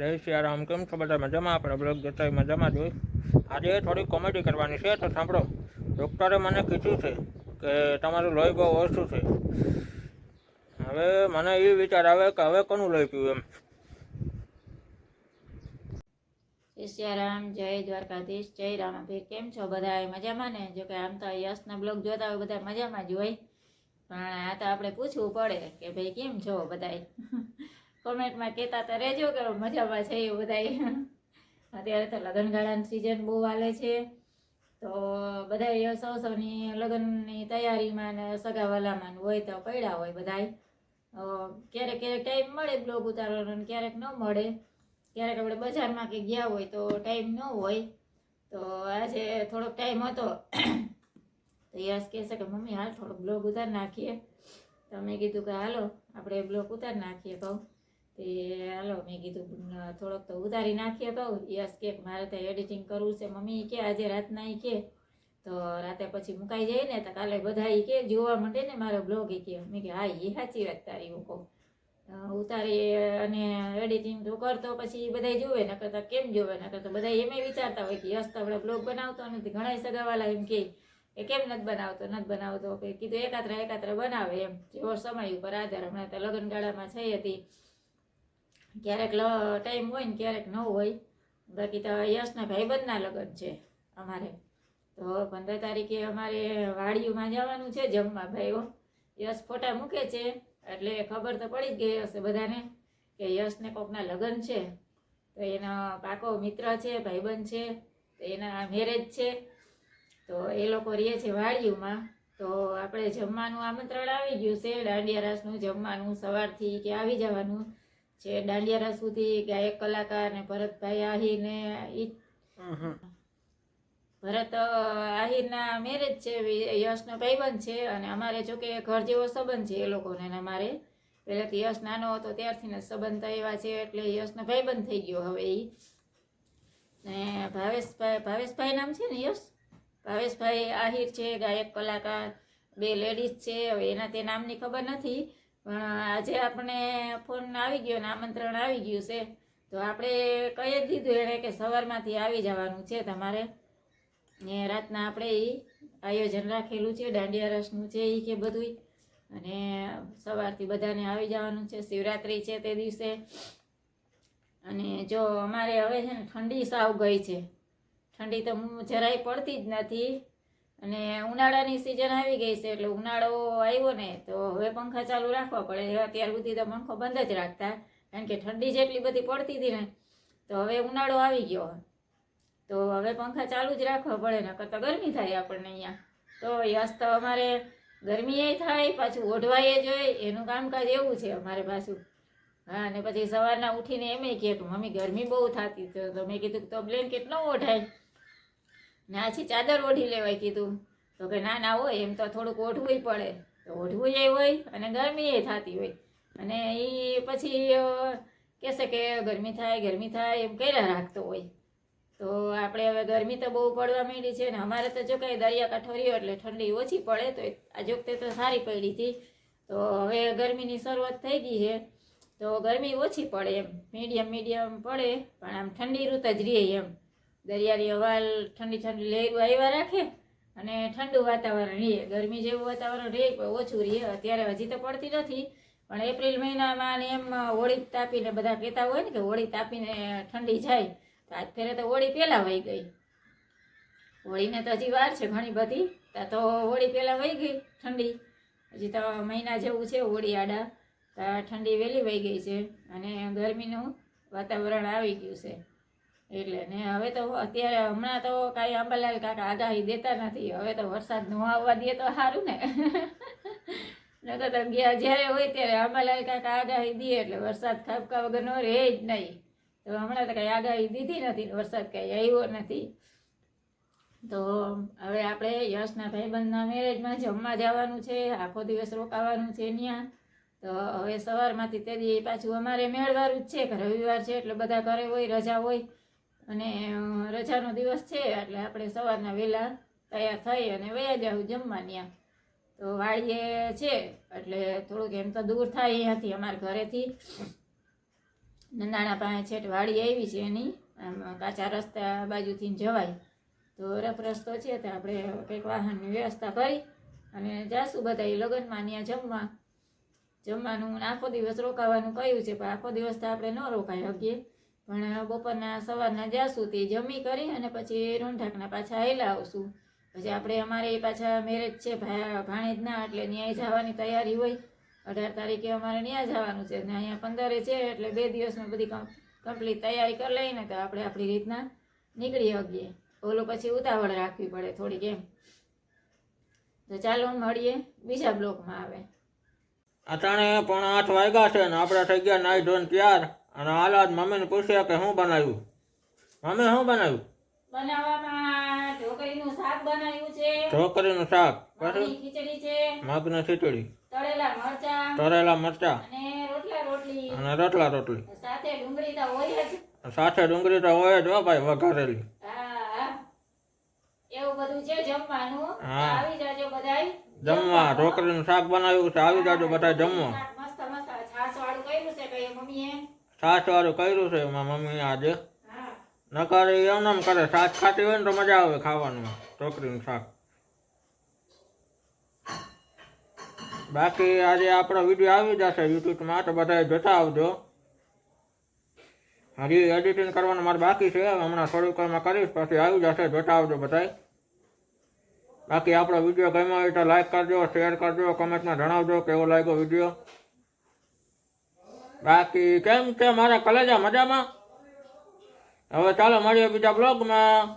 જય સિયારામ. કેમ છો બધા? મજામાં? આપણે બ્લોગ જોતા મજામાં જોઈ. આજે થોડી કોમેડી કરવાની છે, તો સાંભળો. ડૉક્ટરે મને કીધું છે કે તમારું લોહી બહુ ઓછું છે. હવે મને એ વિચાર આવે કે હવે કોનું લોહી પીવું એમ. જય સિયારામ, જય દ્વારકાધીશ, જય રામાભીર. કેમ છો બધા? મજામાં ને? જો કે આમ તો યશના બ્લોગ જોતા હોય બધા મજામાં જ હોય, પણ આ તો આપણે પૂછવું પડે કે ભાઈ કેમ છો બધાય. કોમેન્ટમાં કહેતા તો રહેજો કે મજામાં છે એ બધાય. અત્યારે તો લગ્નગાળાની સિઝન બહુ હાલે છે, તો બધા સૌની લગ્નની તૈયારીમાં ને સગાવાલામાં હોય તો પડ્યા હોય બધાય. ક્યારેક ક્યારેક ટાઈમ મળે બ્લોગ ઉતારવાનો, ક્યારેક ન મળે. ક્યારેક આપણે બજારમાં કે ગયા હોય તો ટાઈમ ન હોય. તો આજે થોડોક ટાઈમ હતો તો યશ કહેશે કે મમ્મી હાલ થોડોક બ્લોગ ઉતાર નાખીએ. તો મેં કીધું કે હાલો આપણે બ્લોગ ઉતાર નાખીએ. કહું તે હાલો મેં કીધું થોડોક તો ઉતારી નાખીએ. કહું યશ કે મારે તો એડિટિંગ કરવું છે મમ્મી કે આજે રાતના કે તો રાતે પછી મુકાઈ જાય ને તો કાલે બધા કે જોવા માંડે ને મારો બ્લોગ કે. મેં કે હા એ સાચી વાત તારી. હું કહું ઉતારી અને એડિટિંગ તો કરતો પછી બધા જોવે, ન કરતા કેમ જોવે, ન કરતા બધા એમ વિચારતા હોય કે યશ તો આપણે બ્લોગ બનાવતો નથી. ઘણા સગાવાલા એમ કે કેમ નથી બનાવતો કે કીધું એકાત્ર બનાવે એમ, જેવો સમય ઉપર આધાર. હમણાં તો લગ્નગાળામાં થઈ હતી, ક્યારેક ટાઈમ હોય ને ક્યારેક ન હોય. બાકી તો યશના ભાઈબંધના લગ્ન છે અમારે, તો 15 તારીખે અમારે વાડીઓમાં જવાનું છે જમવા. ભાઈઓ યશ ફોટા મૂકે છે એટલે ખબર તો પડી જ ગઈ હશે બધાને કે યશને કોકના લગ્ન છે. તો એનો પાકો મિત્ર છે, ભાઈબંધ છે, તો એના મેરેજ છે. તો એ લોકો રહે છે વાડીઓમાં. તો આપણે જમવાનું આમંત્રણ આવી ગયું છે. દાંડિયા રાસનું જમવાનું સવારથી કે આવી જવાનું છે. દાંડિયા રાસ સુધી ગાયક કલાકાર ને ભરતભાઈ આહીરને ભરત આહિરના મેરેજ છે, યશનો ભાઈબંધ છે. અને અમારે જોકે ઘર જેવો સંબંધ છે એ લોકોને. અમારે પહેલાથી યશ નાનો હતો ત્યારથી ને સંબંધ એવા છે એટલે યશનો ભાઈબંધ થઈ ગયો હવે એ. ને ભાવેશભાઈ નામ છે ને યશ, ભાવેશભાઈ આહિર છે, ગાયક કલાકાર, 2 લેડીઝ છે. હવે એના તે નામની ખબર નથી, પણ આજે આપણે ફોન આવી ગયો ને આમંત્રણ આવી ગયું છે. તો આપણે કહી જ દીધું એણે કે સવારમાંથી આવી જવાનું છે તમારે. ને રાતના આપણે એ આયોજન રાખેલું છે દાંડિયા રસનું છે એ કે બધું. અને સવારથી બધાને આવી જવાનું છે. શિવરાત્રી છે તે દિવસે. અને જો અમારે હવે છે ને ઠંડી સાવ ગઈ છે. ઠંડી તો જરાય પડતી જ નથી. અને ઉનાળાની સિઝન આવી ગઈ છે એટલે ઉનાળો આવ્યો ને તો હવે પંખા ચાલુ રાખવા પડે. અત્યાર સુધી તો પંખો બંધ જ રાખતા, કારણ કે ઠંડી જેટલી બધી પડતી હતી ને. તો હવે ઉનાળો આવી ગયો તો હવે પંખા ચાલુ જ રાખવા પડે, નકર તો ગરમી થાય આપણને અહીંયા. તો યસ તો અમારે ગરમી થાય, પાછું ઓઢવાય જોઈએ, એનું કામકાજ એવું છે અમારે પાછું. હા, અને પછી સવારના ઉઠીને એમ કહે કે મમ્મી ગરમી બહુ થતી. તો મેં કીધું તો બ્લેન્કેટ ન ઓઢાય ને આછી ચાદર ઓઢી લેવાય કીધું. તો કે ના હોય એમ તો થોડુંક ઓઢવું પડે. તો ઓઢવું હોય અને ગરમી થતી હોય. અને એ પછી કહેશે કે ગરમી થાય એમ કર્યા રાખતો હોય. તો આપણે હવે ગરમી તો બહુ પડવા માંડી છે ને. અમારે તો જો કાંઈ દરિયાકાંઠો રહ્યો એટલે ઠંડી ઓછી પડે. તો આ વખતે તો સારી પડી હતી. તો હવે ગરમીની શરૂઆત થઈ ગઈ છે તો ગરમી ઓછી પડે એમ, મીડિયમ પડે, પણ આમ ઠંડી ઋત જ રહે એમ. દરિયાની હવા ઠંડી લહેરું આવ્યા રાખે અને ઠંડુ વાતાવરણ રહે. ગરમી જેવું વાતાવરણ રહે પણ ઓછું રહે. અત્યારે હજી તો પડતી નથી, પણ એપ્રિલ મહિનામાં એમ હોળી તાપીને બધા કહેતા હોય ને કે હોળી તાપીને ઠંડી જાય. તો આજ ફેરે તો હોળી પહેલાં વહી ગઈ. હોળીને તો હજી વાર છે ઘણી બધી. ત્યાં તો હોળી પહેલાં વહી ગઈ ઠંડી. હજી તો મહિના જેવું છે હોળી આડા. તો ઠંડી વહેલી વહી ગઈ છે અને ગરમીનું વાતાવરણ આવી ગયું છે. એટલે ને હવે તો અત્યારે હમણાં તો કાંઈ આંબાલાલ કાકા આગાહી દેતા નથી. હવે તો વરસાદ ન આવવા દે તો સારું ને. નકર તો જ્યારે હોય ત્યારે આંબાલાલ કાકા આગાહી દે એટલે વરસાદ ખાબકા વગર રહે જ નહીં. તો હમણાં તો કાંઈ આગાહી દીધી નથી, વરસાદ કાંઈ આવ્યો નથી. તો હવે આપણે યશના ભાઈબંધના મેરેજમાં જમવા જવાનું છે. આખો દિવસ રોકાવાનું છે ત્યાં. તો હવે સવારમાંથી તે દી પાછું અમારે મેળવાળું જ છે કે રવિવાર છે એટલે બધા ઘરે હોય, રજા હોય. અને રજાનો દિવસ છે એટલે આપણે સવારના વહેલા તૈયાર થઈ અને વયા જાવ જમવા ત્યાં. તો વાડીએ છે એટલે થોડુંક એમ તો દૂર થાય અહીંયાથી અમારા ઘરેથી. નંદાણા પાસે છેટ વાડી આવી છે એની આમ કાચા રસ્તા બાજુથી જવાય તો રફ રસ્તો છે તો આપણે કંઈક વાહનની વ્યવસ્થા કરી અને જાશું બધા લગ્નમાં ત્યાં જમવાનું ને આખો દિવસ રોકાવાનું કહ્યું છે પણ આખો દિવસ તો આપણે ન રોકાઈ શકીએ પણ બપોરના સવારના જાશું તે જમી કરી અને પછી રૂંઢાકના પાછા આવેલા આવશું પછી આપણે અમારે પાછા મેરેજ છે ભાણેજના એટલે ત્યાં જવાની તૈયારી હોય 18 તારીખે અમારે ત્યાં જવાનું છે ને અહીંયા 15 છે એટલે 2 દિવસમાં બધી કમ્પ્લીટ તૈયારી કરી લઈને તો આપણે આપણી રીતના નીકળી શકીએ ઓલું પછી ઉતાવળ રાખવી પડે થોડીક એમ તો ચાલો મળીએ બીજા બ્લોકમાં આવે અટાણે 7:45 વાગ્યા છે ને આપણે થઈ ગયા નાઈ ધોઈને તૈયાર અને હાલ આજ મમ્મીને પૂછ્યા કે શું બનાવ્યું. મમ્મી શું બનાવ્યું? બનાવવામાં ઢોકળીનું શાક બનાવ્યું છે, ઢોકળીનું શાક, મગની પછી ખીચડી છે, મગની ખીચડી, તળેલા મરચા અને રોટલી રોટલી સાથે ડુંગળી તો હોય જ. સાથે ડુંગળી તો હોય જ હો ભાઈ, વઘારેલી. હા, એવું બધું છે જમવાનું. હા. આવી જાજો બધાય જમવા. ઢોકળીનું શાક બનાવ્યું છે, આવી જાજો બધા જમવા. શાક મસ્ત છાશ વાળું કર્યું છે કઈ મમ્મીએ. છાશ વાળું કર્યું છે એમાં મમ્મી આજે. હા, નકર એમ કરે, છાશ ખાતી હોય ને તો મજા આવે ખાવાનું ઢોકળીનું શાક. બાકી આજે આપણો વિડીયો આવી જશે યુટ્યુબમાં તો બધા જોતા આવજો. હજી એડિટિંગ કરવાનું મારે બાકી છે, હમણાં થોડુંક એમાં કરીશ પછી આવી જશે, જોતા આવજો બધાય. બાકી આપણો વિડીયો ગમ્યો હોય તો લાઈક કરજો, શેર કરજો, કમેન્ટમાં જણાવજો કેવો લાગ્યો વિડીયો. બાકી કેમ છે મારા કલેજા, મજામાં? હવે ચાલો મળીએ બીજા બ્લોગમાં.